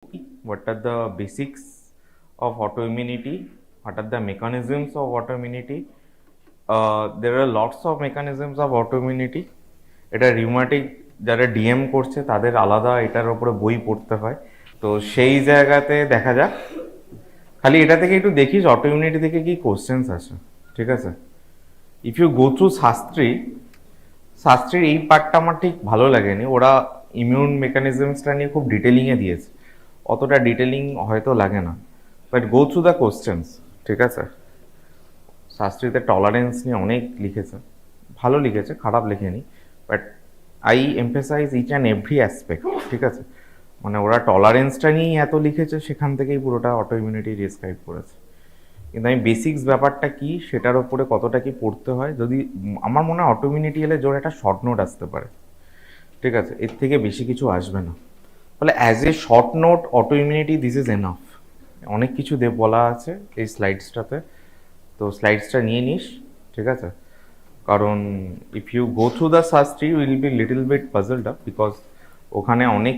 what are the basics of autoimmunity, what are the mechanisms of autoimmunity. There are lots of mechanisms of autoimmunity. এটা rheumatic যারা DM করছে তাদের আলাদা এটার উপরে বই পড়তে হয়। তো সেই জায়গাতে দেখা যাক, খালি এটা থেকে একটু দেখিস অটোইমিউনিটি থেকে কি কোশ্চেন্স আসে, ঠিক আছে? ইফ ইউ গো থ্রু শাস্ত্রীর এই পার্টটা আমার ঠিক ভালো লাগেনি। ওরা ইমিউন মেকানিজমসটা নিয়ে খুব ডিটেলিংয়ে দিয়েছে, অতটা ডিটেলিং হয়তো লাগে না, but go through the questions, ঠিক আছে? শাস্ত্রীতে টলারেন্স নিয়ে অনেক লিখেছে, ভালো লিখেছে, খারাপ লেখেনি, but I emphasise each and every aspect, ঠিক আছে? মানে ওরা টলারেন্সটা নিয়েই এত লিখেছে, সেখান থেকেই পুরোটা অটোইমিউনিটি ডিসক্রাইব করেছে। কিন্তু আমি বেসিক্স ব্যাপারটা কি সেটার ওপরে কতটা কি পড়তে হয়, যদি আমার মনে হয় অটোইমিউনিটি এলে জোর একটা শর্ট নোট আসতে পারে, ঠিক আছে? এর থেকে বেশি কিছু আসবে না। ফলে as a short note autoimmunity this is enough. অনেক কিছু বলা আছে এই স্লাইডসটাতে, তো স্লাইডসটা নিয়ে নিস, ঠিক আছে? কারণ if you go through the Shastri will be little bit puzzled up, because ওখানে অনেক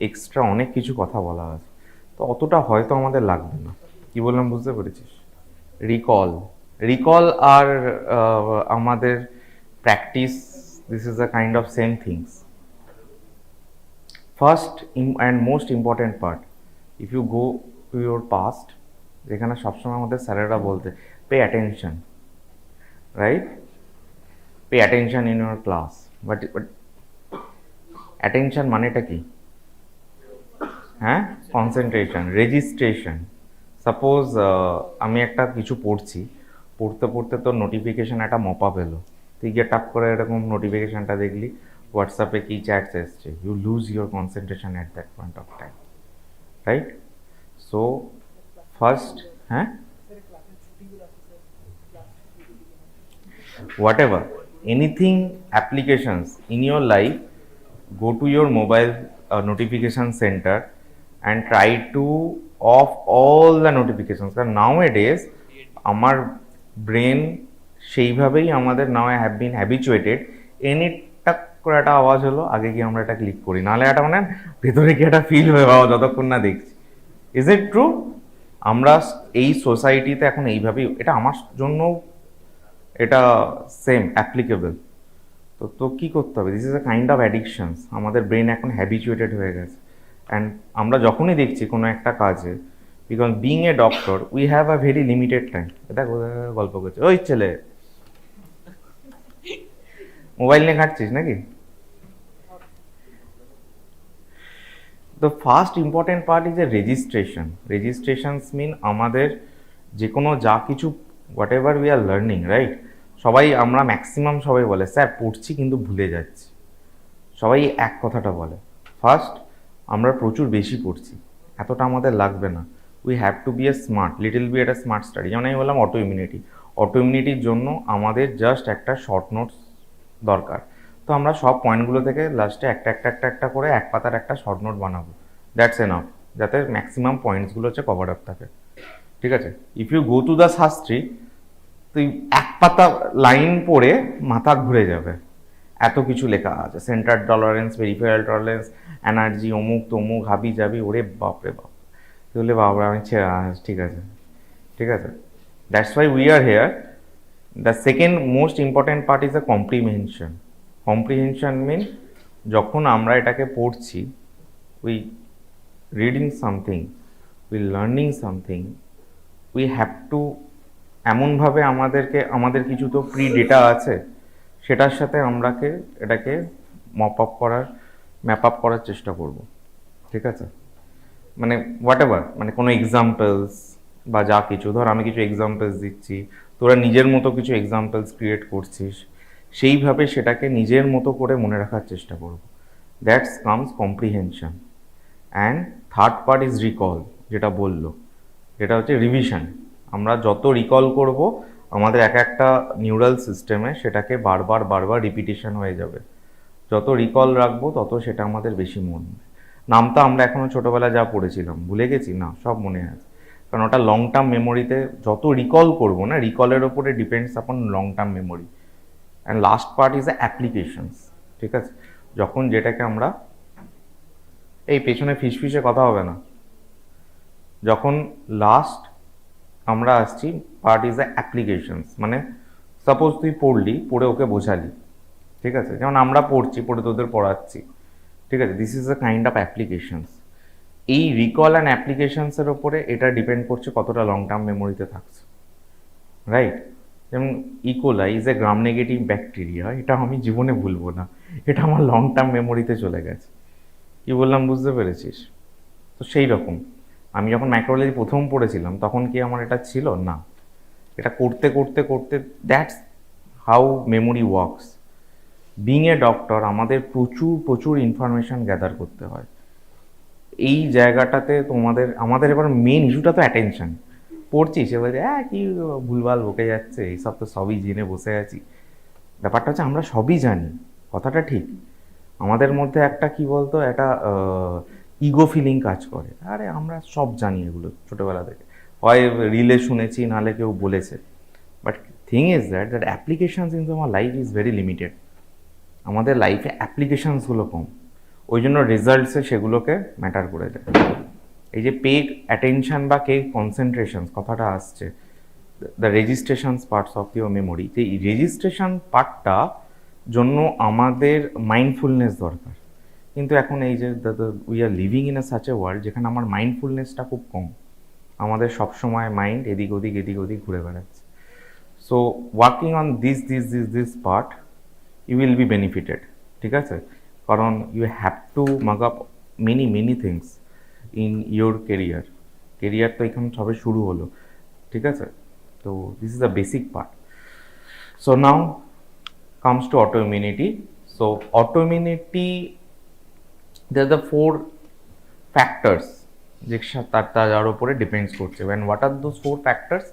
এক্সট্রা অনেক কিছু কথা বলা আছে, তো অতটা হয়তো আমাদের লাগবে না। কি বললাম বুঝতে পেরেছিস? রিকল আর আমাদের practice, this is a kind of same things. First and most important part, if you go to your past, যেখানে সবসময় আমাদের স্যারেরা বলতে pay attention, right? Pay attention in your class. But attention মানেটা কি? হ্যাঁ, কনসেন্ট্রেশন, রেজিস্ট্রেশন। সাপোজ আমি একটা কিছু পড়ছি, পড়তে পড়তে তোর নোটিফিকেশান একটা মপা পেলো, তুই গিয়ে টাপ করে এরকম নোটিফিকেশানটা দেখলি, হোয়াটসঅ্যাপে কী চ্যাটস এসছে, you lose your concentration at that point of time, right? So first, হ্যাঁ, whatever, anything applications in your life, go to your mobile notification center and try to off all the notifications, কারণ nowadays আমার brain সেইভাবেই আমাদের নাও have been habituated, any টাক করে একটা আওয়াজ হলো আগে গিয়ে আমরা এটা ক্লিক করি, নাহলে একটা মানে ভেতরে গিয়ে একটা ফিল হয়ে পাওয়া যতক্ষণ না দেখছি। Is it true? আমরা এই সোসাইটিতে এখন এইভাবেই, এটা আমার জন্য এটা সেম অ্যাপ্লিকেবল। তো তো কী করতে হবে? This is a kind of অ্যাডিকশনস, আমাদের ব্রেন এখন হ্যাবিচুয়েটেড হয়ে গেছে। অ্যান্ড আমরা যখনই দেখছি কোনো একটা কাজে, because being a doctor we have a very limited time. এটা গল্প করছে ওই ছেলে, মোবাইল নিয়ে ঘাঁটছিস নাকি? The first important part is a registration. Registrations mean আমাদের যে কোনো যা কিছু whatever we are learning, right? সবাই আমরা ম্যাক্সিমাম সবাই বলে স্যার পড়ছি কিন্তু ভুলে যাচ্ছি, সবাই এক কথাটা বলে। ফার্স্ট, আমরা প্রচুর বেশি পড়ছি, এতটা আমাদের লাগবে না। We have to be a smart, little be একটা স্মার্ট স্টাডি। যেমন আমি বললাম অটোইমিউনিটি, অটোইমিউনিটির জন্য আমাদের জাস্ট একটা শর্ট নোটস দরকার। তো আমরা সব পয়েন্টগুলো থেকে লাস্টে একটা একটা একটা একটা করে এক পাতার একটা শর্ট নোট বানাবো, দ্যাটস এনাফ, যাতে ম্যাক্সিমাম পয়েন্টসগুলো হচ্ছে কভার আপ থাকে, ঠিক আছে? If you go to the Shastri, তুই এক পাতা লাইন পড়ে মাথা ঘুরে যাবে, এত কিছু লেখা আছে, সেন্টার টলারেন্স, ভেরিফায়াল টলারেন্স, এনার্জি, অমুক তমুক, হাবি যাবি, ওরে বাপরে বাপ। তুই বাপরে, আমি ঠিক আছে, ঠিক আছে। That's why we are here. The second most important part is the comprehension. Comprehension mean যখন আমরা এটাকে পড়ছি, we reading something, we learning something, we have to এমনভাবে আমাদের কিছু তো প্রি ডেটা আছে, সেটার সাথে আমরাকে এটাকে ম্যাপ আপ করার চেষ্টা করব, ঠিক আছে? মানে হোয়াট এভার, মানে কোনো এক্সাম্পলস বা যা কিছু, ধর আমি কিছু এক্সাম্পলস দিচ্ছি, তোরা নিজের মতো কিছু এক্সাম্পলস ক্রিয়েট করছিস, সেইভাবে সেটাকে নিজের মতো করে মনে রাখার চেষ্টা করব। That's comes comprehension. And third part is recall, যেটা বললো, যেটা হচ্ছে রিভিশন। আমরা যত রিকল করব আমাদের এক একটা নিউরাল সিস্টেমে সেটাকে বারবার বারবার রিপিটেশন হয়ে যাবে। যত রিকল রাখবো তত সেটা আমাদের বেশি মনে। নামটা আমরা এখনও ছোটোবেলায় যা পড়েছিলাম ভুলে গেছি না, সব মনে আছে, কারণ ওটা লং টার্ম মেমোরিতে যত রিকল করবো না, রিকলের ওপরে depends upon long term memory. And last part is the applications, ঠিক আছে? যখন যেটাকে আমরা, এই পেছনে ফিসফিসে কথা হবে না, যখন লাস্ট আমরা আসছি পার্ট ইজ দ্য অ্যাপ্লিকেশনস, মানে সাপোজ তুই পড়লি, পড়ে ওকে বোঝালি, ঠিক আছে, যেমন আমরা পড়ছি, পড়ে তোদের পড়াচ্ছি, ঠিক আছে, this is the kind of applications. এই রিকল অ্যান্ড অ্যাপ্লিকেশনসের ওপরে এটা ডিপেন্ড করছে কতটা লং টার্ম মেমোরিতে থাকছে, রাইট। যেমন E. coli is a gram negative bacteria, এটা আমি জীবনে ভুলবো না, এটা আমার লং টার্ম মেমোরিতে চলে গেছে। কি বললাম বুঝতে পেরেছিস? তো সেই রকম আমি যখন মাইক্রোবায়োলজি প্রথম পড়েছিলাম তখন কি আমার এটা ছিল না, এটা করতে করতে করতে that's how memory works. Being a doctor আমাদের প্রচুর প্রচুর ইনফরমেশন গ্যাদার করতে হয়। এই জায়গাটাতে আমাদের এবার মেন ইস্যুটা তো অ্যাটেনশন। পড়ছি সে বলছে হ্যাঁ কি ভুলভাল বকে যাচ্ছে, এইসব তো সবই জেনে বসে আছি। ব্যাপারটা হচ্ছে আমরা সবই জানি, কথাটা ঠিক, আমাদের মধ্যে একটা কি বলতো একটা ইগো ফিলিং কাজ করে, আরে আমরা সব জানি এগুলো ছোটোবেলা থেকে, হয় রিলে শুনেছি নাহলে কেউ বলেছে। But thing is that applications in আমার লাইফ ইজ ভেরি লিমিটেড। আমাদের লাইফে অ্যাপ্লিকেশনসগুলো কম, ওই জন্য রেজাল্টসে সেগুলোকে ম্যাটার করে যায়। এই যে পে অ্যাটেনশন বা কে কনসেন্ট্রেশন কথাটা আসছে, the registrations parts of your memory, যে এই রেজিস্ট্রেশন পার্টটা জন্য আমাদের মাইন্ডফুলনেস দরকার। কিন্তু এখন এই যে we are living in a such a world যেখানে আমার মাইন্ডফুলনেসটা খুব কম, আমাদের সবসময় মাইন্ড এদিক ওদিক ঘুরে বেড়াচ্ছে। So working on this part you will be benefited, ঠিক আছে, কারণ you have to mug up many things in your career তো এখানে সবে শুরু হলো, ঠিক আছে। তো this is the basic part. So now comes to autoimmunity. So autoimmunity, there are the 4 factors যে তার উপরে ডিপেন্ডস করছে। and what are those 4 factors?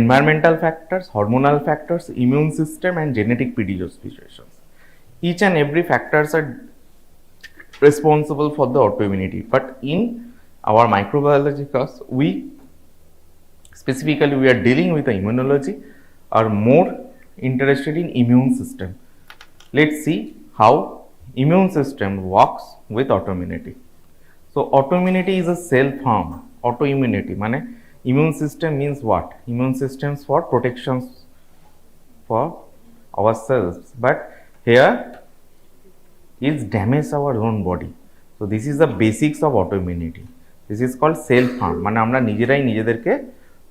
Environmental factors, hormonal factors, immune system and genetic predispositions. Each and every factors are responsible for the autoimmunity, but in our microbiology class we specifically we are dealing with the immunology, are more interested in immune system. Let's see how immune system works with autoimmunity. So autoimmunity is a self harm. Autoimmunity মানে immune system means what? Immune systems for protections for ourselves, but here is damage our own body. So this is the basics of autoimmunity. This is called self harm, মানে আমরা নিজেরাই নিজেদেরকে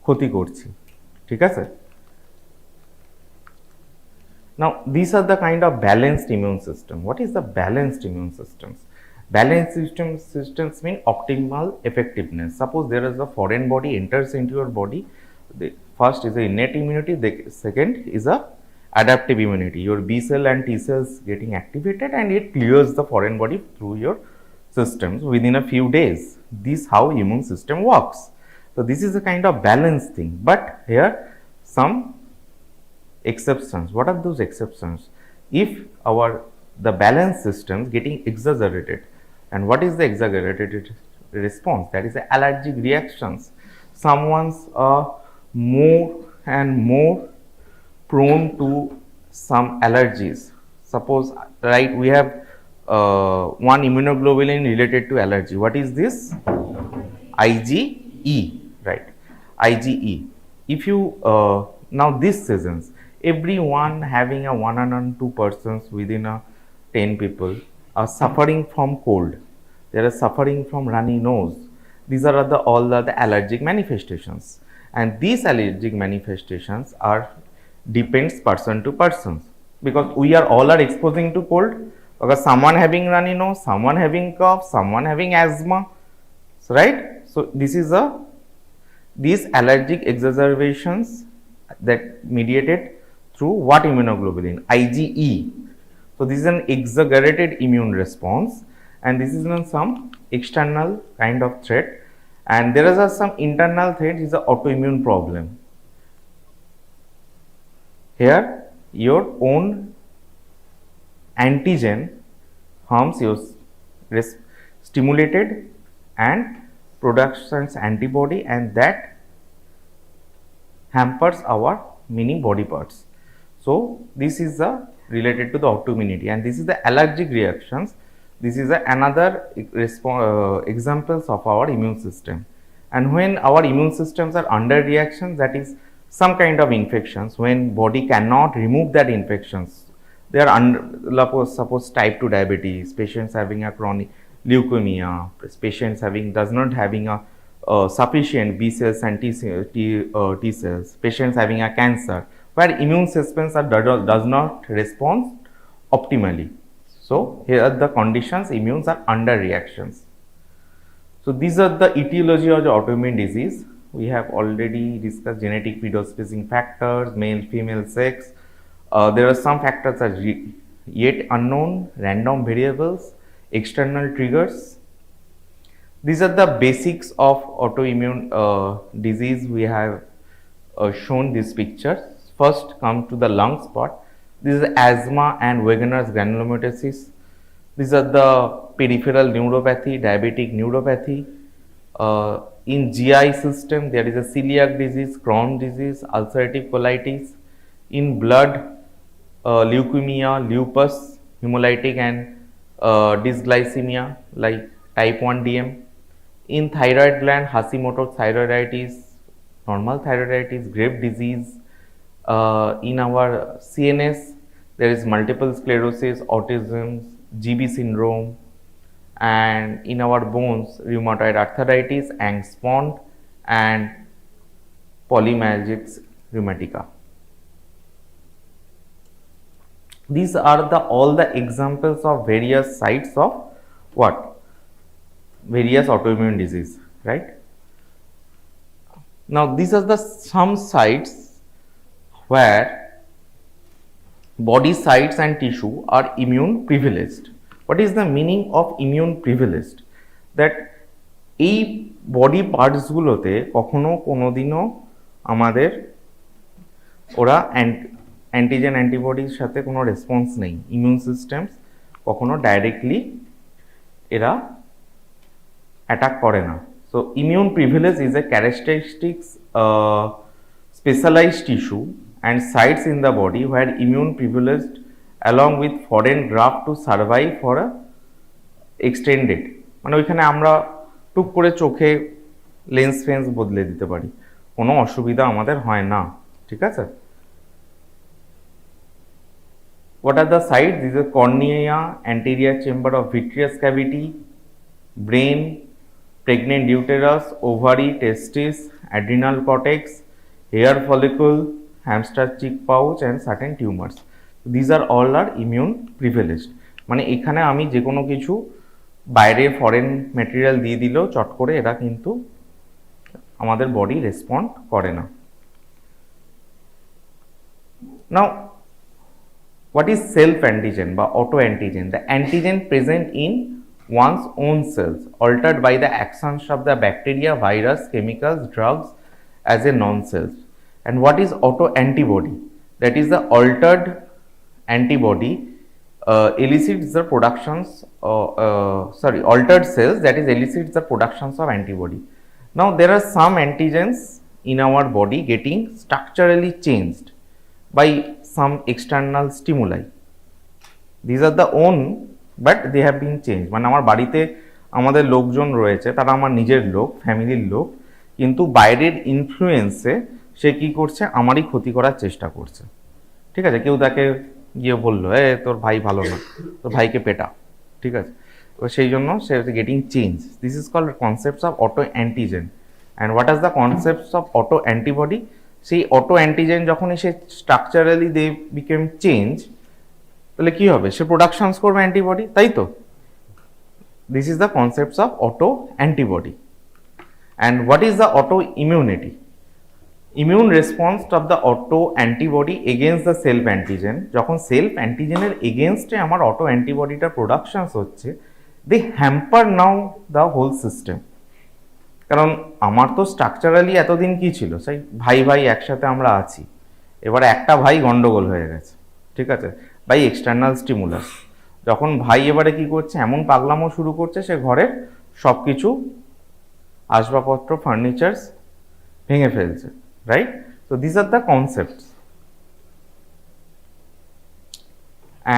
ক্ষতি করছি, ঠিক আছে। Now these are the kind of balanced immune system. What is the balanced immune systems? Balanced systems mean optimal effectiveness. Suppose there is a foreign body enters into your body, the first is the innate immunity, the second is a adaptive immunity. Your B cell and T cells getting activated and it clears the foreign body through your systems within a few days. This how immune system works. So this is a kind of balanced thing, but here some exceptions. What are those exceptions? If the balance systems getting exaggerated, and what is the exaggerated response? That is the allergic reactions. Someone's more and more prone to some allergies. Suppose, right, we have one immunoglobulin related to allergy. What is this? IgE, right? IgE. If you now these seasons, everyone having a 102 persons within a 10 people are suffering from cold, they are suffering from runny nose. These are all the allergic manifestations, and these allergic manifestations are depends person to person, because we are all are exposing to cold, because someone having runny nose, someone having cough, someone having asthma, right? So this is these allergic exacerbations that mediated through what immunoglobulin? IgE. So this is an exaggerated immune response, and this is not some external kind of threat, and there is some internal threat, is an autoimmune problem. Here your own antigen harms your stimulated and productions antibody, and that hampers our many body parts. So this is the related to the autoimmunity, and this is the allergic reactions. This is another examples of our immune system, And when our immune systems are under reaction, that is some kind of infections, when body cannot remove that infections, they are under, suppose type 2 diabetes, patients having a chronic leukemia, patients having does not having a sufficient B cells and T cells, patients having a cancer where immune systems are does not respond optimally. So here are the conditions, immunes are under reactions. So these are the etiology of the autoimmune disease. We have already discussed genetic predisposing factors, male, female, sex. There are some factors are yet unknown, random variables, external triggers. These are the basics of autoimmune disease. We have shown these pictures. First come to the lungs part. This is asthma and Wegener's granulomatosis. These are the peripheral neuropathy, diabetic neuropathy. In GI system, there is a celiac disease, Crohn's disease, ulcerative colitis. In blood, leukemia, lupus, hemolytic and dysglycemia like type 1 DM. In thyroid gland, Hashimoto's thyroiditis, normal thyroiditis, Graves' disease. In our CNS, there is multiple sclerosis, autism, GB syndrome, and in our bones, rheumatoid arthritis, Angst-Pont, and polymyalgia rheumatica. These are all the examples of various sites of what? Various autoimmune disease, right? Now these are the some sites where body sites and tissue are immune privileged. What is the meaning of immune privileged? That এই body পার্টসগুলোতে কখনো কোনোদিনও আমাদের ওরা antigen অ্যান্টিবডির সাথে কোনো response নেই, immune systems কখনো directly এরা অ্যাটাক করে না। So immune privilege is a characteristics specialized tissue and sites in the body where immune privileged along with foreign graft to survive for a extended, মানে ওইখানে আমরা টুক করে চোখে লেন্স ফেন্স বদলে দিতে পারি, কোনো অসুবিধা আমাদের হয় না, ঠিক আছে। What are the sites? These are cornea, anterior chamber of vitreous cavity, brain, pregnant uterus, ovary, testis, adrenal cortex, hair follicle, hamster cheek pouch and certain tumors. These are all are immune privileged, মানে এখানে আমি যে কোনো কিছু বাইরে foreign material দিয়ে দিলেও চট করে এরা কিন্তু আমাদের বডি রেসপন্ড করে না। নাও what is self antigen বা auto antigen? The antigen present in one's own cells altered by the actions of the bacteria, virus, chemicals, drugs as a non-self. And what is auto antibody? That is the altered antibody elicits the productions altered cells that is elicits the productions of antibody. Now there are some antigens in our body getting structurally changed by some external stimuli. These are the own but they have been changed, মানে আমার বাড়িতে আমাদের লোকজন রয়েছে, তারা আমার নিজের লোক, ফ্যামিলির লোক, কিন্তু বাইরের ইনফ্লুয়েন্সে সে কি করছে, আমারই ক্ষতি করার চেষ্টা করছে, ঠিক আছে। কেউ তাকে গিয়ে বললো তোর ভাই ভালো না, তোর ভাইকে পেটা, ঠিক আছে, তো সেই জন্য সে getting change. This is called concepts of auto antigen. And what are the concepts of auto antibody? সেই অটো অ্যান্টিজেন যখনই সে স্ট্রাকচারালি দে বিকেম চেঞ্জ, তাহলে কি হবে, সে প্রোডাকশনস করবে অ্যান্টিবডি, তাই তো। This is the concepts of auto antibody. And what is the auto immunity? Immune response of the auto antibody against the self antigen. যখন সেলফ অ্যান্টিজেনের এগেনস্টে আমার অটো অ্যান্টিবডিটা প্রোডাকশনস হচ্ছে, they hamper now the whole system. কারণ আমার তো structurally এতদিন কি ছিল, সেই ভাই ভাই একসাথে আমরা আছি, এবারে একটা ভাই গন্ডগোল হয়ে গেছে, ঠিক আছে, বাই এক্সটার্নাল স্টিমুলাস। যখন ভাই এবারে কি করছে, এমন পাগলামো শুরু করছে, সে ঘরের সব কিছু আসবাবপত্র ফার্নিচার্স ভেঙে ফেলছে, right? So these are the concepts,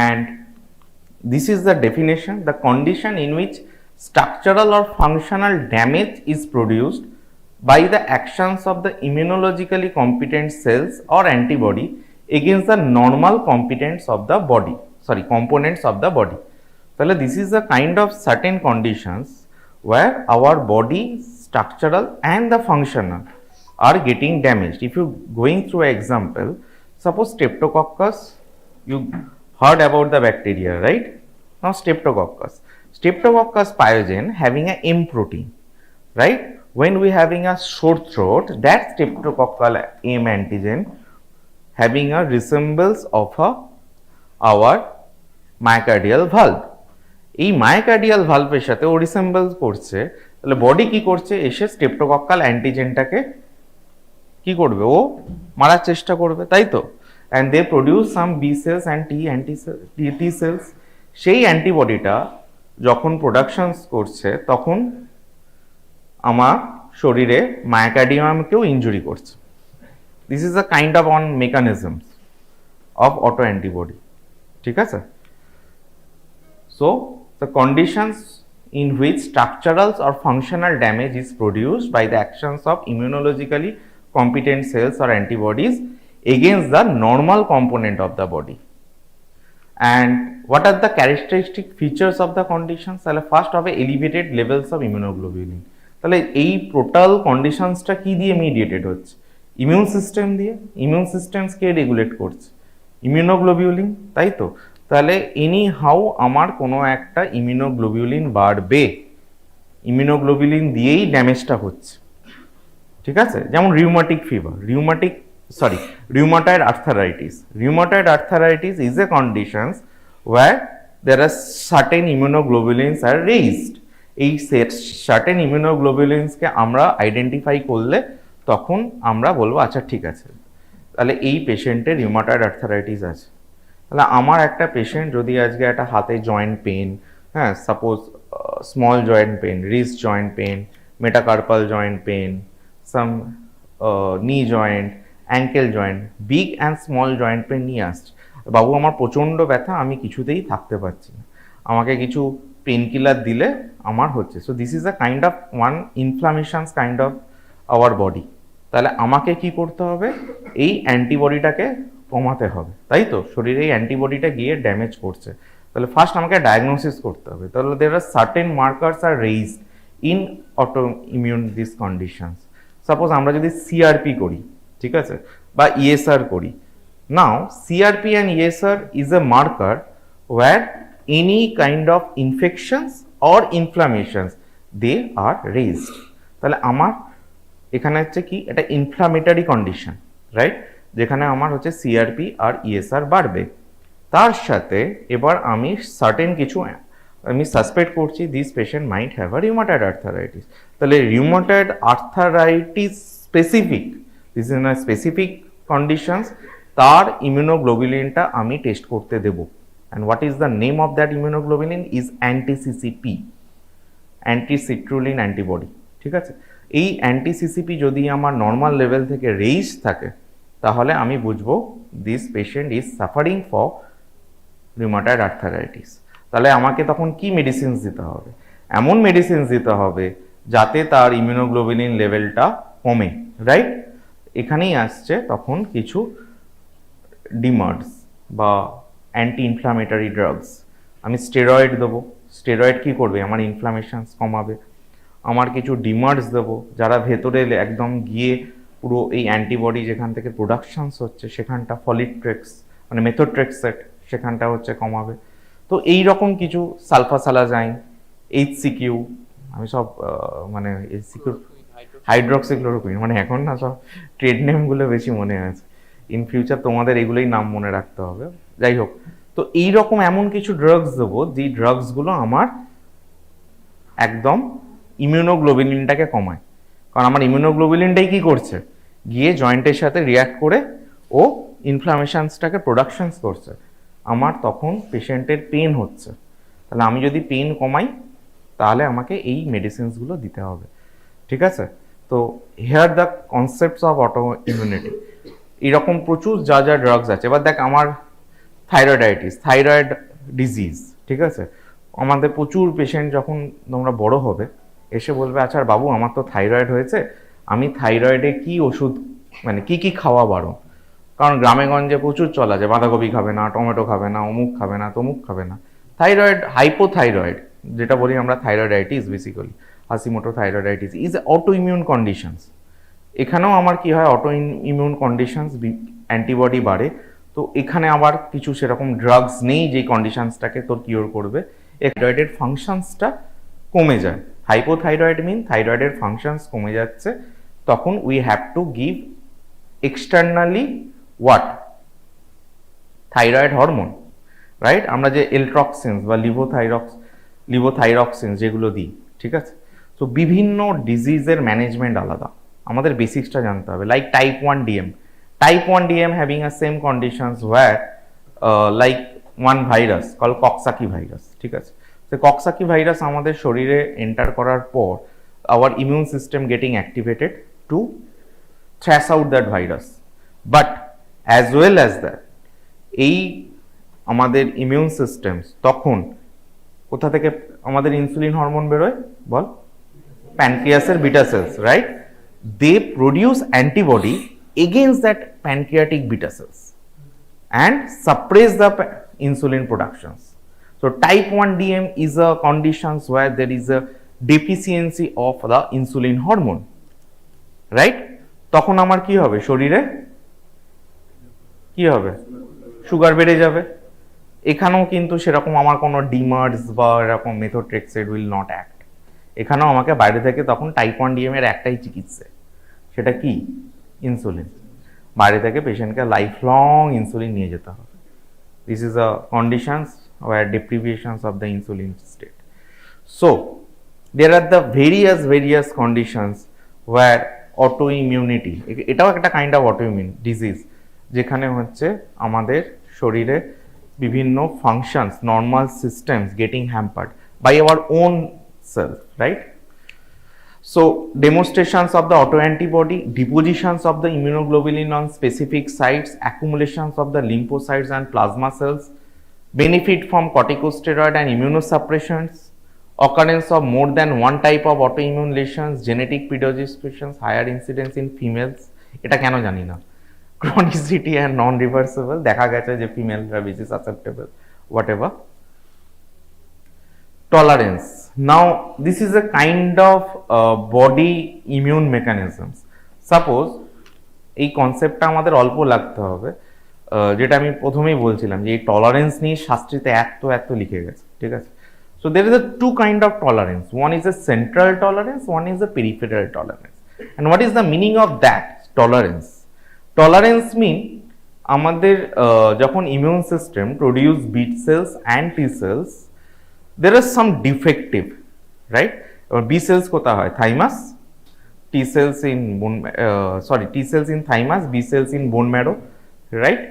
and this is the definition: the condition in which structural or functional damage is produced by the actions of the immunologically competent cells or antibody against the normal components of the body. তাহলে this is a kind of certain conditions where our body structural and the functional are getting damaged. If you going through an example, suppose streptococcus, you heard about the bacteria, right? Now streptococcus pyogen having a M protein, right? When we having a sore throat, that streptococcal M antigen having a resemblance of our myocardial valve. এই myocardial ভালভের সাথে ও resemble করছে, তাহলে body কি করছে, এসে streptococcal অ্যান্টিজেনটাকে কি করবে, ও মারার চেষ্টা করবে, তাই তো। And they produce some B cells and T cells. সেই অ্যান্টিবডিটা যখন প্রোডাকশন করছে তখন আমার শরীরে মায়োকার্ডিয়ামকেও ইনজুরি করছে। This is a kind of on mechanisms of auto antibody, ঠিক আছে। So the conditions in which structural or functional damage is produced by the actions of immunologically competent cells or antibodies against the normal component of the body. And what are the characteristic features of the conditions? তাহলে first হবে elevated levels of immunoglobulin. তাহলে এই total কন্ডিশনসটা কি দিয়ে mediated হচ্ছে, immune system দিয়ে। Immune সিস্টেমকে regulate করছে ইমিউনোগ্লোবিউলিন, তাই তো। তাহলে এনি হাউ আমার কোনো একটা ইমিউনোগ্লোবিউলিন বাড়বে, ইমিউনোগ্লোবিউলিন দিয়েই ড্যামেজটা হচ্ছে, ঠিক আছে। যেমন rheumatoid arthritis is a conditions where there are certain immunoglobulins are raised. এই সার্টেন ইমিউনোগ্লোবিউলিনসকে আমরা আইডেন্টিফাই করলে তখন আমরা বলবো আচ্ছা ঠিক আছে, তাহলে এই পেশেন্টের রিউমাটয়েড আর্থারাইটিস আছে। তাহলে আমার একটা পেশেন্ট যদি আজকে একটা হাতে জয়েন্ট পেন, হ্যাঁ, suppose small joint pain, wrist joint pain, metacarpal joint pain, some knee joint, ankle joint, big and small joint pain নিয়ে আসছে, বাবু আমার প্রচণ্ড ব্যথা, আমি কিছুতেই থাকতে পারছি না, আমাকে কিছু পেন কিলার দিলে আমার হচ্ছে। So this is a kind of one ইনফ্লামেশনস kind of our body. তাহলে আমাকে কি করতে হবে, এই অ্যান্টিবডিটাকে কমাতে হবে, তাই তো। শরীরে এই অ্যান্টিবডিটা গিয়ে ড্যামেজ করছে, তাহলে ফার্স্ট আমাকে ডায়াগনোসিস করতে হবে। তাহলে there are certain markers are raised in auto immune this conditions. Suppose আমরা যদি সিআরপি করি, ঠিক আছে, বা ইএসআর করি। Now CRP and ESR is a marker where any kind of infections or inflammations they are raised. তাহলে আমার এখানে হচ্ছে কি, এটা ইনফ্লামেটারি কন্ডিশন, রাইট, যেখানে আমার হচ্ছে সিআরপি আর ইএসআর বাড়বে। তার সাথে এবার আমি সার্টেন কিছু আমি সাসপেক্ট করছি, this patient might have a rheumatoid arthritis. তাহলে rheumatoid arthritis specific, this is a specific conditions, তার ইমিউনোগ্লোবিলিনটা আমি টেস্ট করতে দেবো। And what is the name of that immunoglobulin is anti-CCP, anti-citrulline antibody, ঠিক আছে। এই অ্যান্টি-সিসিপি যদি আমার নর্মাল লেভেল থেকে রেইজ থাকে তাহলে আমি বুঝবো this patient is suffering for rheumatoid arthritis. তাহলে আমাকে তখন কি মেডিসিনস দিতে হবে, এমন মেডিসিনস দিতে হবে যাতে তার ইমিউনোগ্লোবিলিন লেভেলটা কমে, রাইট। এখানেই আসছে তখন কিছু ডিমার্ডস বা অ্যান্টি ইনফ্লামেটারি ড্রাগস। আমি স্টেরয়েড দেবো, স্টেরয়েড কী করবে, আমার ইনফ্লামেশনস কমাবে। আমার কিছু ডিমার্ডস দেবো যারা ভেতরে একদম গিয়ে পুরো এই অ্যান্টিবডি যেখান থেকে প্রোডাকশনস হচ্ছে সেখানটা ফলিট্রেক্স মানে মেথোট্রেক্সেট সেখানটা হচ্ছে কমাবে। তো এই রকম কিছু সালফাসালাজাইন, এইচসিকিউ, আমি সব মানে এইচসিকিউ, হাইড্রক্সিক্লোরোকুইন, মানে এখন না সব ট্রেড নেমগুলো বেশি মনে আছে, ইন ফিউচার তোমাদের এগুলোই নাম মনে রাখতে হবে। যাই হোক, তো এই রকম এমন কিছু ড্রাগস দেবো যেই ড্রাগসগুলো আমার একদম ইমিউনোগ্লোবিলিনটাকে কমায়। কারণ আমার ইমিউনোগ্লোবিলিনটাই কী করছে, গিয়ে জয়েন্টের সাথে রিয়াক্ট করে ও ইনফ্লামেশনসটাকে প্রোডাকশনস করছে। আমার তখন পেশেন্টের পেন হচ্ছে, তাহলে আমি যদি পেন কমাই তাহলে আমাকে এই মেডিসিনসগুলো দিতে হবে, ঠিক আছে। তো here the concepts of autoimmunity, এরকম প্রচুর যা যা ড্রাগস আছে। এবার দেখ আমার থাইরয়েড ডিজিজ, ঠিক আছে, আমাদের প্রচুর পেশেন্ট যখন তোমরা বড় হবে এসে বলবে আচ্ছা বাবু আমার তো থাইরয়েড হয়েছে, আমি থাইরয়েডে কি ওষুধ মানে কি কি খাওয়া বারণ, কারণ গ্রামে গঞ্জে প্রচুর চলা যে বাঁধাকপি খাবে না, টমেটো খাবে না, অমুক খাবে না, তমুক খাবে না। থাইরয়েড, হাইপোথাইরয়েড যেটা বলি আমরা thyroiditis, basically Hashimoto thyroiditis is auto immune conditions. এখানেও আমার কি হয়, অটো ইমিউন কন্ডিশনস, অ্যান্টিবডি বাড়ে। তো এখানে আবার কিছু সেরকম ড্রাগস নেই যে কন্ডিশনসটাকে তোর কিওর করবে। থাইরয়েডের ফাংশনসটা কমে যায়। হাইপোথাইরয়েড মিন থাইরয়েডের ফাংশনস কমে যাচ্ছে, তখন we have to give externally what, thyroid hormone, right? আমরা যে এলট্রক্সিনস বা লিভোথাইরক্সিনস যেগুলো দিই, ঠিক আছে? তো বিভিন্ন ডিজিজের ম্যানেজমেন্ট আলাদা, আমাদের বেসিক্সটা জানতে হবে। Like type 1 DM having a same conditions where like one virus call coxsackie virus, ঠিক আছে? তো কক্সাকি ভাইরাস আমাদের শরীরে এন্টার করার পর our immune system getting activated to thrash out that virus, but as well as that এই আমাদের immune system তখন কোথা থেকে আমাদের ইনসুলিন হরমোন বেরোয় বল? প্যানক্রিয়াসের beta cells, right? They produce antibody against that pancreatic beta cells and suppress the insulin productions. So type 1 DM is a conditions where there is a deficiency of the insulin hormone, right? তখন আমার কি হবে, শরীরে কি হবে, sugar বেড়ে যাবে। এখানেও কিন্তু সেরকম আমার কোনো ডিমার্স বা এরকম মেথোট্রেক্সেড উইল নট অ্যাক্ট। এখানেও আমাকে বাইরে থেকে তখন টাইপ 1 DM এর একটাই চিকিৎসা, সেটা কি, ইনসুলিন। বাইরে থেকে পেশেন্টকে লাইফ লং ইনসুলিন নিয়ে যেতে হবে। This is a conditions where deprivations of the insulin state. So there are the various conditions where autoimmunity, এটাও একটা কাইন্ড অফ অটোইমিউন ডিজিজ, যেখানে হচ্ছে আমাদের শরীরে বিভিন্ন functions, normal systems getting hampered by our own self, right? So demonstrations of the autoantibody, depositions of the immunoglobulin on specific sites, accumulations of the lymphocytes and plasma cells, benefit from corticosteroid and immunosuppressants, occurrence of more than one type of autoimmune lesions, genetic predispositions, higher incidence in females. এটা কেন জানি না। Chronicity and non-reversible, দেখা গেছে যে ফিমেলরা বেশি susceptible, whatever. Tolerance. Now this is a kind of body immune mechanisms. Suppose এই কনসেপ্টটা আমাদের অল্প লাগতে হবে, যেটা আমি প্রথমেই বলছিলাম যে এই টলারেন্স নিয়ে শাস্ত্রীতে এত লিখে গেছে, ঠিক আছে? So there is a two kind of tolerance. One is a central tolerance, one is a peripheral tolerance. And what is the meaning of that tolerance? Tolerance mean আমাদের যখন immune system produce B cells and T cells, there is some defective, right? Or B cells kotha hoy, thymus, T cells in bone, T cells in thymus, B cells in bone marrow, right?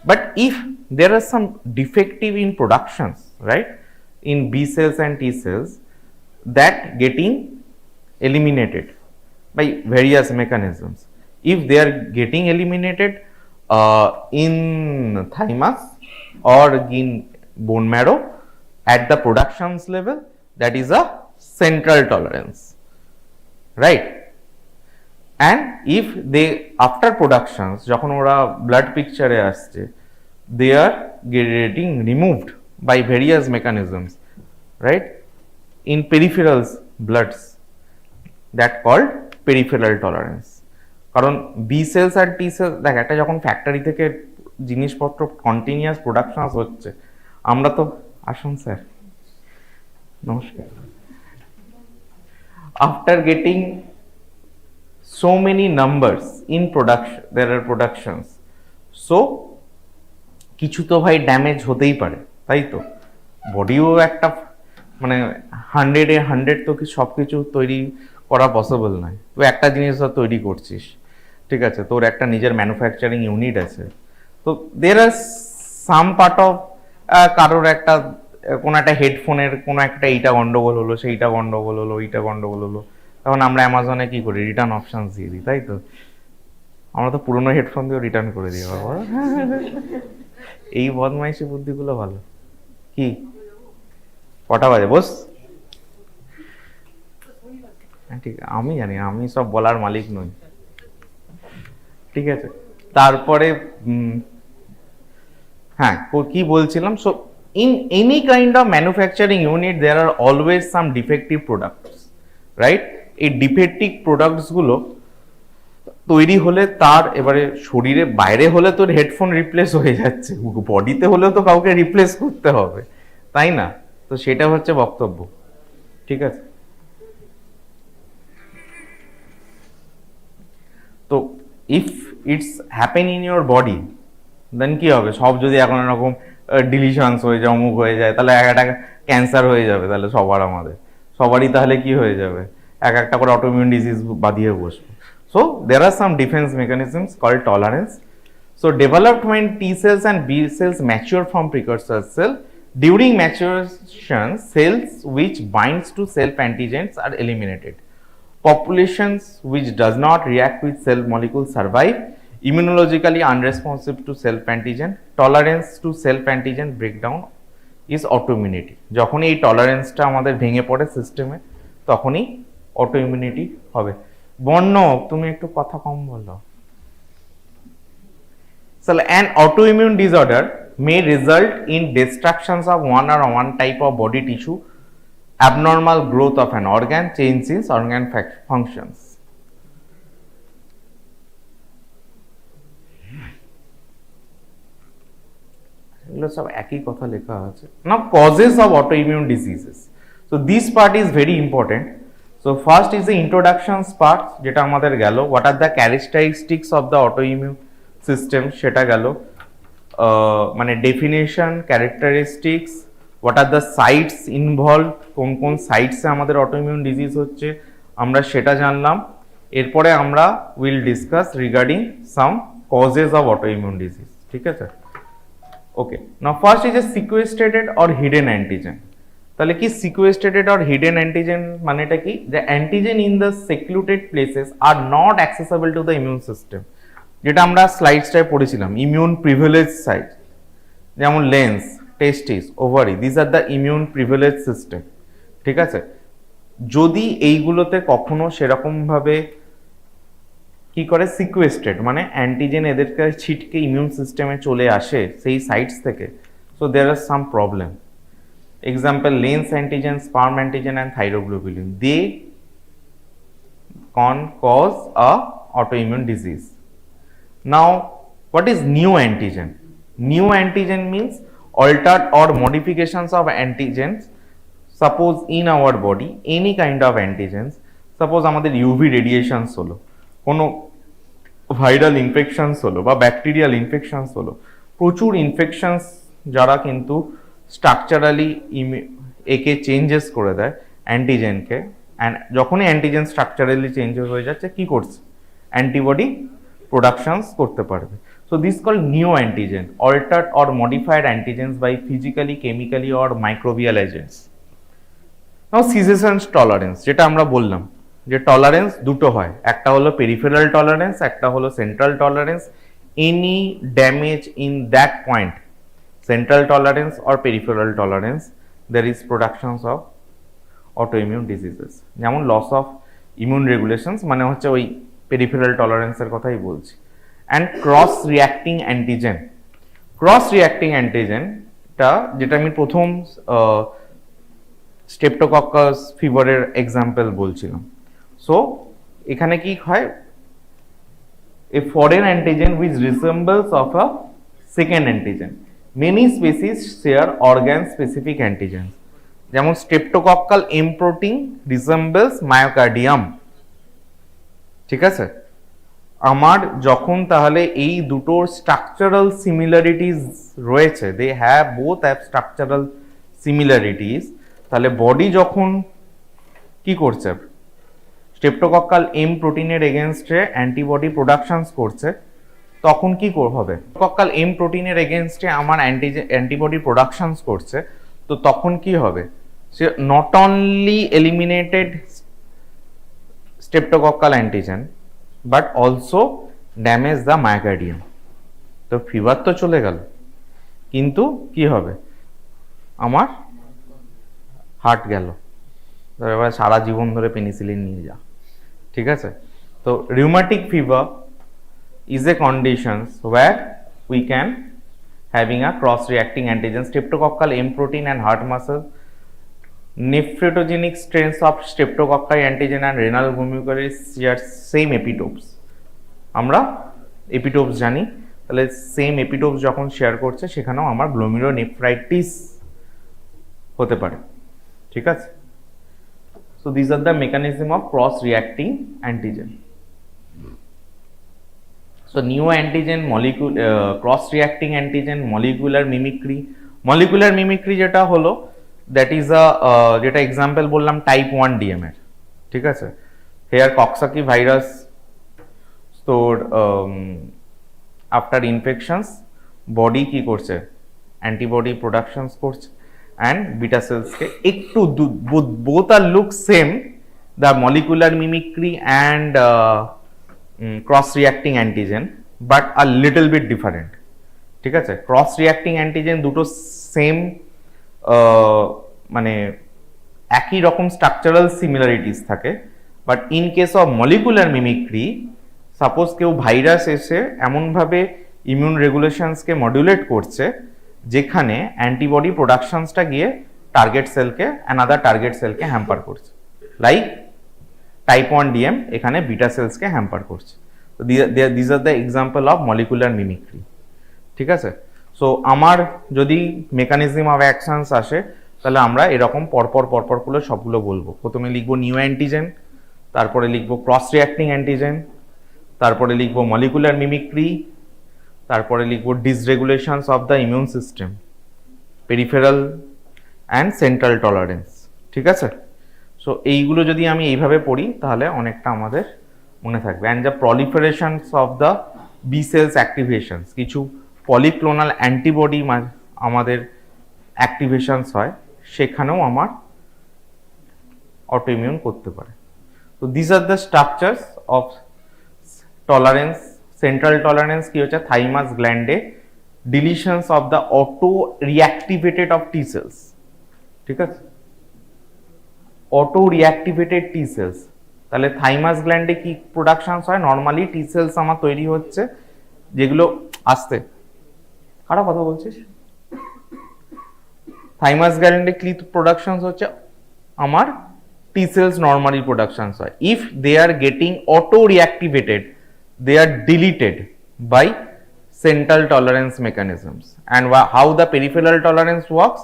But if there are some defective in productions, right, in B cells and T cells, that getting eliminated by various mechanisms. If they are getting eliminated in thymus or in bone marrow at the productions level, that is a central tolerance, right? And if they after productions যখন ওরা blood picture এ আসছে, they are getting removed by various mechanisms, right, in peripheral bloods, that called peripheral tolerance. কারণ B cells আর T cells, দেখ একটা যখন factory থেকে জিনিসপত্র continuous production হচ্ছে, আমরা তো আসুন স্যার, নমস্কার, after getting so many numbers in production, there are productions, so কিছু তো ভাই ড্যামেজ হতেই পারে, তাই তো? বডিও একটা মানে 100 তো কি সব কিছু তৈরি করা পসিবল নয়। তো একটা জিনিস তো তৈরি করছিস, ঠিক আছে, তোর একটা নিজের ম্যানুফ্যাকচারিং ইউনিট আছে, তো দের আর সাম পার্ট অফ, কারোর একটা কোনো একটা হেডফোনের কোনো একটা এইটা গন্ডগোল হলো, সেইটা গন্ডগোল হলো, এইটা গন্ডগোল হলো, তখন আমরা অ্যামাজনে কি করি, রিটার্ন অপশন দিয়ে দিই, তাই তো? আমরা তো পুরোনো হেডফোন দিয়েও রিটার্ন করে দিই বাবা। এই বদমাইশি বুদ্ধিগুলো ভালো। কি কটা বাজে বস? ঠিক, আমি জানি, আমি সব বলার মালিক নই, ঠিক আছে। তারপরে হ্যাঁ, কি বলছিলাম, so in any kind of manufacturing unit there are always some defective products, right. এই ডিফেক্টিভ প্রোডাক্টসগুলো তৈরি হলে তার এবারে শরীরে বাইরে হলে তোর হেডফোন রিপ্লেস হয়ে যাচ্ছে, বডিতে হলেও তো কাউকে রিপ্লেস করতে হবে, তাই না? তো সেটা হচ্ছে বক্তব্য, ঠিক আছে। তো if it's happen in your body, then কি হবে? সব যদি এখন এরকম ডিলিশনস হয়ে যায়, অমুক হয়ে যায়, তাহলে একটা ক্যান্সার হয়ে যাবে, তাহলে আমাদের সবারই তাহলে কি হয়ে যাবে? একটা করে অটোইমিউন ডিজিজ বাঁধিয়ে বসবে। So there are some defence mechanisms called tolerance. So developed when T cells and B cells mature from precursor cell. During maturation, cells which binds to self antigens are eliminated. Populations which does not react with cell molecules survive. Immunologically unresponsive to self antigen. Tolerance to self antigen breakdown is autoimmunity. যখনই এই টলারেন্সটা আমাদের ভেঙে পড়ে সিস্টেমে, তখনই অটোইমিউনিটি হবে। বর্ণ, তুমি একটু কথা কম বলো। So an autoimmune disorder may result in destructions of one or one type of body tissue, abnormal growth of an organ, change in organ functions. এগুলো সব একই কথা লেখা আছে। Now causes of autoimmune diseases. So this part is very important. So first is the introductions part, যেটা আমাদের গেল, what are the characteristics of the autoimmune system, সেটা গেল। মানে definition, characteristics, what are the sites involve, কোন কোন সাইটসে আমাদের autoimmune disease হচ্ছে, আমরা সেটা জানলাম। এরপরে আমরা will discuss regarding some causes of autoimmune disease, ঠিক আছে। Okay, now first is a sequestrated or hidden antigen. তাহলে কি সিকুয়েস্ট্রেটেড অর হিডেন অ্যান্টিজেন মানেটা কি? The antigen in the secluded places are not accessible to the immune system, যেটা আমরা স্লাইডসটায় পড়েছিলাম, ইমিউন প্রিভিলেজ সাইট, যেমন lens, testis, ovary, this are the immune privilege system, ঠিক আছে। যদি এইগুলোতে কখনো সেরকমভাবে কি করে সিকুয়েস্টেড, মানে অ্যান্টিজেন এদেরকে ছিটকে ইমিউন সিস্টেমে চলে আসে সেই সাইটস থেকে, so there are some problem. Example, lens antigen, sperm antigen and thyroglobulin, they can cause a autoimmune disease. Now, what is new antigen? New antigen means altered or modifications of antigens. Suppose in our body, any kind of antigens. Suppose আমাদের UV radiations হলো, কোনো viral infections হলো বা bacterial infections হলো, প্রচুর infections যারা কিন্তু structurally একে চেঞ্জেস করে দেয় অ্যান্টিজেনকে, অ্যান্ড যখনই অ্যান্টিজেন স্ট্রাকচারালি চেঞ্জেস হয়ে যাচ্ছে, কি করছে? অ্যান্টিবডি প্রোডাকশনস করতে পারবে। So this call new antigen, altered or modified antigens by physically, chemically or microbial agents. Now cessation tolerance, যেটা আমরা বললাম যে টলারেন্স দুটো হয়, একটা হলো পেরিফেরাল টলারেন্স, একটা হলো central tolerance. Any damage in that point, central tolerance or peripheral tolerance, there is productions of autoimmune diseases. যেমন লস অফ ইমিউন রেগুলেশনস, মানে হচ্ছে ওই পেরিফেরাল টলারেন্সের কথাই বলছি। And cross reacting antigen, cross reacting অ্যান্টিজেনটা যেটা আমি প্রথম স্টেপটোকক্কাস ফিভারের এক্সাম্পল বলছিলাম। সো এখানে কি হয়? A foreign antigen which resembles of a second antigen. Many species share organ specific antigens. যেমন streptococcal M protein resembles myocardium, ঠিক আছে। আমার যখন তাহলে এই দুটোর স্ট্রাকচারাল সিমিলারিটিস রয়েছে, they have both have structural similarities, তাহলে বডি যখন কি করছে, স্ট্রেপ্টোকক্কাল এম প্রোটিনের এগেনস্টে অ্যান্টিবডি প্রোডাকশনস করছে, তখন কি হবে? কক্কাল এম প্রোটিনের এগেনস্টে আমার অ্যান্টিবডি প্রোডাকশনস করছে, তো তখন কি হবে? সে not only eliminated streptococcal antigen but also damage the myocardium. তো ফিভার তো চলে গেল, কিন্তু কি হবে? আমার হার্ট গেল, তো এবার সারা জীবন ধরে পেনিসিলিন নিয়ে যা, ঠিক আছে? তো rheumatic fever is a condition where we can having a cross reacting antigen, streptococcal M protein and heart muscle, nephrogenic strains of streptococcal antigen and renal glomeruli share same epitopes. আমরা epitopes জানি, তাহলে same epitopes যখন share করছে সেখানেও আমার glomerulonephritis হতে পারে, ঠিক আছে? So this are the mechanism of cross reacting antigen. So neoantigen molecule cross reacting antigen molecular mimicry, molecular mimicry যেটা হলো that is a যেটা এক্সাম্পল বললাম টাইপ 1 ডিএম এর, ঠিক আছে? হেয়ার কক্সাকি ভাইরাস তোর আফটার ইনফেকশনস বডি কি করছে, অ্যান্টিবডি প্রোডাকশনস করছে অ্যান্ড বিটা সেলসকে একটু both are look same, the molecular mimicry and cross reacting antigen but are little bit different, ঠিক আছে? ক্রস রিয়াক্টিং অ্যান্টিজেন দুটো সেম মানে একই রকম স্ট্রাকচারাল সিমিলারিটিস থাকে, but in case of molecular mimicry suppose কেউ ভাইরাস এসে এমনভাবে ইমিউন রেগুলেশনসকে মডুলেট করছে যেখানে অ্যান্টিবডি প্রোডাকশনসটা গিয়ে টার্গেট সেলকে অ্যানাদার টার্গেট সেলকে হ্যাম্পার করছে, লাইক টাইপ 1 ডিএম এখানে বিটা সেলসকে হ্যাম্পার করছে। তো this are the example of molecular mimicry, ঠিক আছে? সো আমার যদি মেকানিজম অফ অ্যাকশনস আসে তাহলে আমরা এরকম পরপর করে সবগুলো বলবো। প্রথমে লিখবো নিউ অ্যান্টিজেন, তারপরে লিখবো ক্রস রিয়াক্টিং অ্যান্টিজেন, তারপরে লিখবো মলিকুলার মিমিক্রি, তারপরে লিখবো dysregulations of the immune system, peripheral and central tolerance, ঠিক আছে? সো এইগুলো যদি আমি এইভাবে পড়ি তাহলে অনেকটা আমাদের মনে থাকবে। And the proliferations of the B cells activations, কিছু পলিক্লোনাল অ্যান্টিবডি আমাদের অ্যাক্টিভেশনস হয়, সেখানেও আমার অটোইমিউন করতে পারে। তো this are the structures of tolerance. Central tolerance কি হচ্ছে, থাইমাস গ্ল্যান্ডে deletions of the auto reactivated of T cells, ঠিক আছে? অটো রিঅ্যাক্টিভেটেড টি সেলস, তাহলে থাইমাস গ্ল্যান্ডে কি প্রোডাকশনস হয়, নর্মালি টি সেলস আমার তৈরি হচ্ছে যেগুলো আসতে খারাপ কথা বলছিস, থাইমাস গ্ল্যান্ডে কি প্রোডাকশনস হচ্ছে আমার টি সেলস নর্মালি প্রোডাকশনস হয়, if they are getting auto reactivated they are deleted by central tolerance mechanisms. And how the peripheral tolerance works,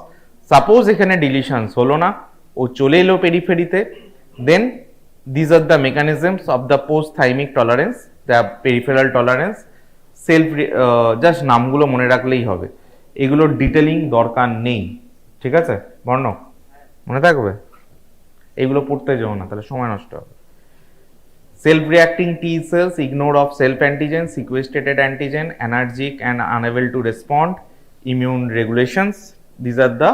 suppose এখানে deletions হলো না, ও চলে এলো পেরিফেরিতে, then these are the mechanisms of the post thymic tolerance, the peripheral tolerance, self just নামগুলো মনে রাখলেই হবে, এগুলো ডিটেলিং দরকার নেই, ঠিক আছে? বর্ণ মনে থাকবে, এগুলো পড়তে যাও না তাহলে সময় নষ্ট হবে। Self-reacting T cells ignore of self-antigen, sequestrated antigen, energetic and unable to respond, immune regulations. These are the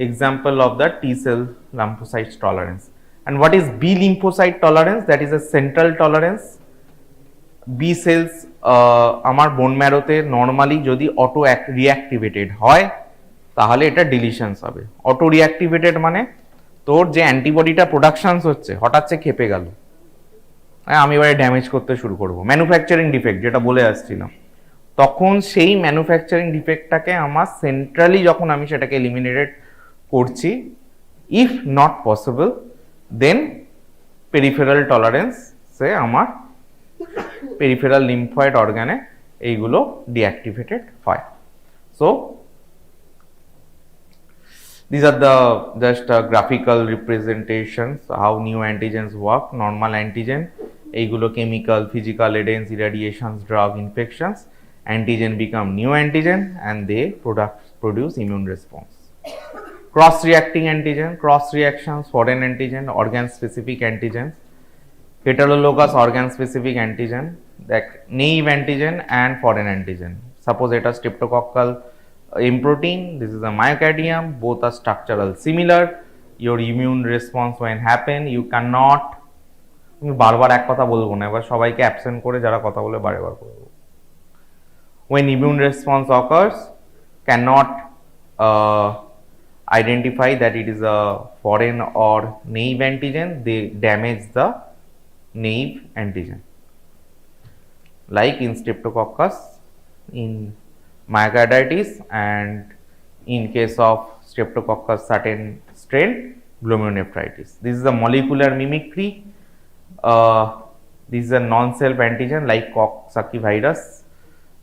example of the T cell lymphocyte tolerance. And what is B lymphocyte tolerance? That is a central tolerance. B cells আমার বোন ম্যারোতে normally যদি auto রিঅ্যাক্টিভেটেড হয় তাহলে এটা ডিলিশনস হবে। Auto রিঅ্যাক্টিভেটেড মানে তোর যে অ্যান্টিবডিটা প্রোডাকশনস হচ্ছে হঠাৎ সে খেপে গেল, আমি এবারে ড্যামেজ করতে শুরু করবো, ম্যানুফ্যাকচারিং ডিফেক্ট যেটা বলে আসছিলাম, তখন সেই ম্যানুফ্যাকচারিং ডিফেক্টটাকে আমার সেন্ট্রালি যখন আমি সেটাকে এলিমিনেটেড করছি, if not possible then peripheral টলারেন্সে আমার পেরিফেরাল লিম্ফয়েড অর্গানে এইগুলো ডিঅ্যাক্টিভেটেড হয়। So these are the just graphical representations how new antigens work. Normal antigen এইগুলো chemical, physical agents, irradiations, drug, infections, antigen become new antigen and they produce immune response. Cross reacting antigen, cross reactions, foreign antigen, organ specific antigens, heterologous organ specific antigen, that naive antigen and foreign antigen. Suppose এটা streptococcal M protein, this is a myocardium, both are structural similar, your immune response when happen, you cannot, আমি বারবার এক কথা বলবো না, এবার সবাইকে absent করে যারা কথা বলে বারবার করবো। when immune response occurs cannot identify that it is a foreign or naive antigen, they damage the naive antigen. Like in Streptococcus, in myocarditis, and in case of Streptococcus certain strain, glomerulonephritis. This is a molecular mimicry. This is a non-self antigen like Coxsackie virus,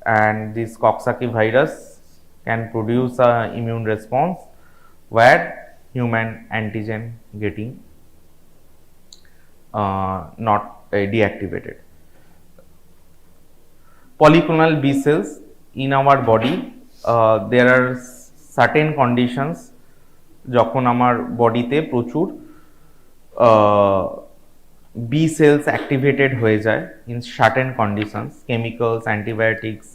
and this Coxsackie virus can produce a immune response where human antigen getting not deactivated. Polyclonal B cells in our body, there are certain conditions যখন আমার বডিতে প্রচুর B sales activated হয়ে যায় in certain conditions, chemicals, antibiotics,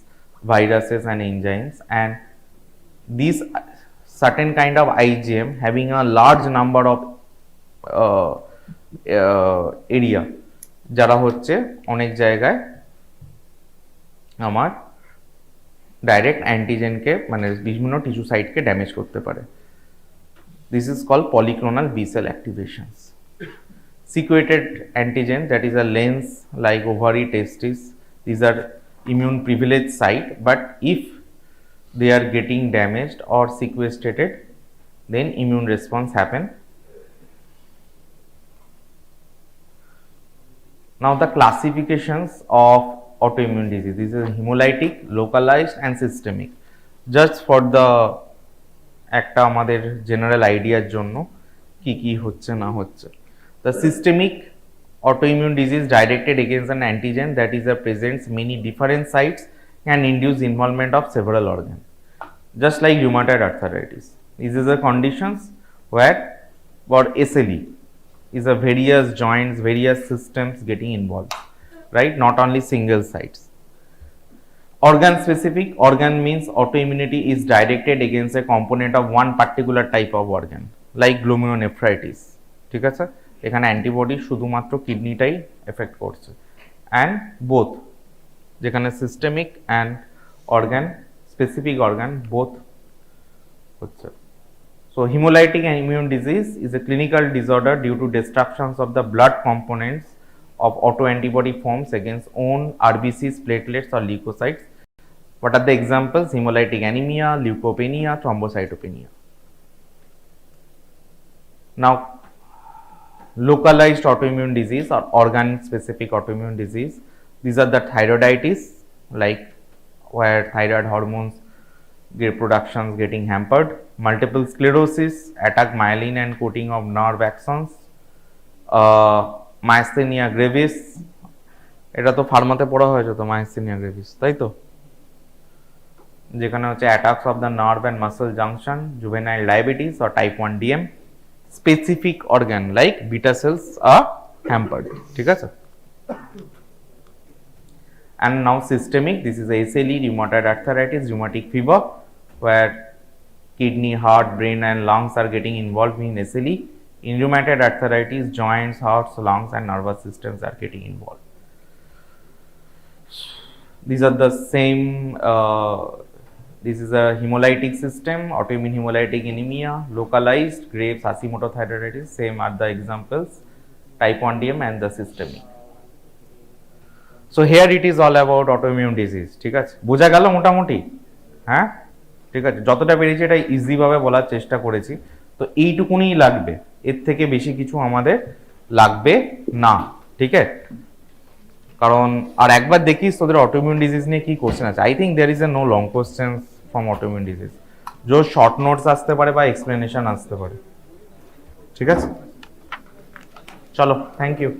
viruses and enzymes, and these certain kind of IgM having a large number of area যারা হচ্ছে অনেক জায়গায় আমার ডাইরেক্ট অ্যান্টিজেনকে মানে বিভিন্ন টিস্যু সাইটকে ড্যামেজ করতে পারে। This is called polyclonal B cell activations. Secreted antigen, that is a lens like ovary, testis, these are immune privileged site, but if they are getting damaged or sequestrated, then immune response happen. Now the classifications of autoimmune disease, this is hemolytic, localized and systemic. Just for the একটা আমাদের general আইডিয়ার জন্য কি কি হচ্ছে না হচ্ছে। The systemic autoimmune disease directed against an antigen that is presents many different sites can induce involvement of several organs, just like rheumatoid arthritis. This is a conditions where for SLE is a various joints, various systems getting involved, right? Not only single sites. Organ specific, organ means autoimmunity is directed against a component of one particular type of organ, like glomerulonephritis. ঠিক আছে, এখানে antibody শুধুমাত্র কিডনিটাই effect করছে, and both যেখানে systemic and organ specific organ both হচ্ছে। So hemolytic immune disease is a clinical disorder due to destructions of the blood components of autoantibody forms against own RBCs, platelets or leukocytes. What are the examples? Hemolytic anemia, leukopenia, thrombocytopenia. Now localized autoimmune disease or organ specific autoimmune disease, these are the thyroiditis, like where thyroid hormones production is getting hampered, multiple sclerosis, attack myelin and coating of nerve axons, myasthenia gravis, এটা তো ফার্মাতে পড়া হয়েছে তো myasthenia gravis, তাই তো, যেখানে হচ্ছে attacks of the nerve and muscle junction, juvenile diabetes or type 1 DM, specific organ like beta cells are hampered, ঠিক আছে। And now systemic, this is SLE, rheumatoid arthritis, rheumatic fever, where kidney, heart, brain and lungs are getting involved in SLE. In rheumatoid arthritis, joints, hearts, lungs and nervous systems are getting involved. These are the same, this is a hemolytic system, autoimmune hemolytic anemia, localized, Graves, Hashimoto thyroiditis, same are the examples, type 1 DM and the systemic. So here it is all about autoimmune disease, ঠিক আছে, বোঝা গেল মোটামুটি? হ্যাঁ, ঠিক আছে, যতটা পেরেছি এটা ইজি ভাবে বলার চেষ্টা করেছি, তো এইটুকুনি লাগবে, এর থেকে বেশি কিছু আমাদের লাগবে না, ঠিক আছে। কারণ আর একবার দেখিস তোদের অটোইমিউন ডিজিজ নিয়ে কি কোশ্চেন আছে। I think there is a no long question from autoimmune disease, যে শর্ট নোটস আসতে পারে বা এক্সপ্লেনেশন আসতে পারে, ঠিক আছে। চলো, থ্যাংক ইউ।